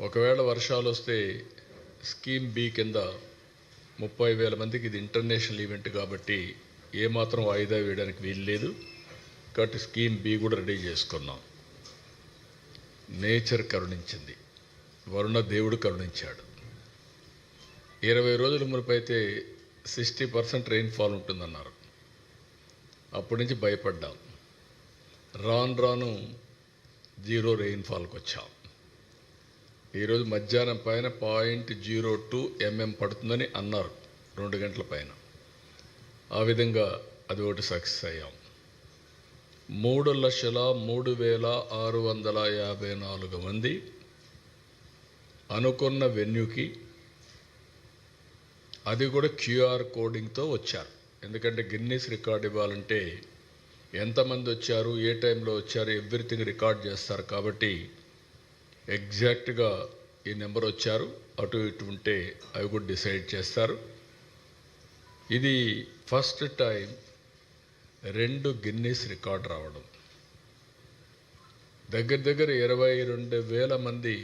ఒకవేళ వర్షాలు వస్తే స్కీమ్ బి కింద 30,000 మందికి ఇది ఇంటర్నేషనల్ ఈవెంట్ కాబట్టి ఏమాత్రం వాయిదా వేయడానికి వీలు లేదు. కాబట్టి స్కీమ్ బి కూడా రెడీ చేసుకున్నాం. నేచర్ కరుణించింది, వరుణ దేవుడు కరుణించాడు. 20 రోజుల మునుపు అయితే 60% రెయిన్ఫాల్ ఉంటుందన్నారు. అప్పటి నుంచి భయపడ్డాం. రాను రాను 0 రెయిన్ఫాల్కి వచ్చాం. ఈరోజు మధ్యాహ్నం పైన 0.02 mm పడుతుందని అన్నారు 2 గంటల పైన. ఆ విధంగా అది ఒకటి సక్సెస్ అయ్యాం. 3,03,654 మంది అనుకున్న వెన్యూకి, అది కూడా QR కోడింగ్తో వచ్చారు. ఎందుకంటే గిన్నీస్ రికార్డ్ ఇవ్వాలంటే ఎంతమంది వచ్చారు, ఏ టైంలో వచ్చారు, ఎవ్రీథింగ్ రికార్డ్ చేస్తారు. కాబట్టి ఎగ్జాక్ట్గా ఈ నెంబర్ వచ్చారు, అటు ఇటు ఉంటే అవి కూడా డిసైడ్ చేస్తారు. ఇది ఫస్ట్ టైం 2 గిన్నీస్ రికార్డ్ రావడం. దగ్గర దగ్గర 22,000 మంది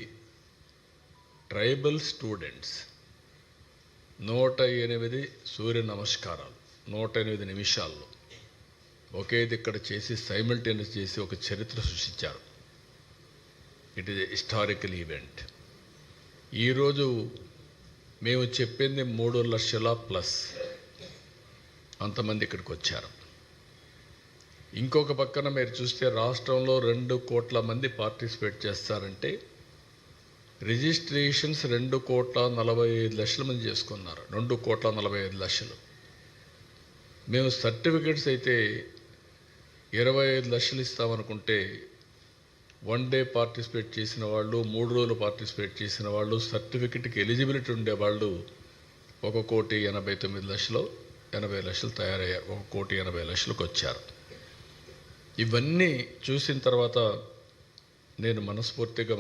ట్రైబల్ స్టూడెంట్స్ 108 సూర్య నమస్కారాలు 108 నిమిషాల్లో ఒకేది ఇక్కడ చేసి సైమల్టేనియస్ చేసి ఒక చరిత్ర సృష్టించారు. It is historical event. ఈరోజు మేము చెప్పింది 3 లక్షల ప్లస్ అంతమంది ఇక్కడికి వచ్చారు. ఇంకొక పక్కన మీరు చూస్తే రాష్ట్రంలో 2 కోట్ల మంది పార్టిసిపేట్ చేస్తారంటే రిజిస్ట్రేషన్స్ 2,45,00,000 మంది చేసుకున్నారు. 2,45,00,000. మేము సర్టిఫికెట్స్ అయితే 25,00,000 ఇస్తామనుకుంటే 1 డే పార్టిసిపేట్ చేసిన వాళ్ళు, 3 రోజులు పార్టిసిపేట్ చేసిన వాళ్ళు, సర్టిఫికెట్కి ఎలిజిబిలిటీ ఉండేవాళ్ళు 1,89,00,000, 80,00,000 తయారయ్యారు. 1,80,00,000కి వచ్చారు. ఇవన్నీ చూసిన తర్వాత నేను మనస్ఫూర్తిగా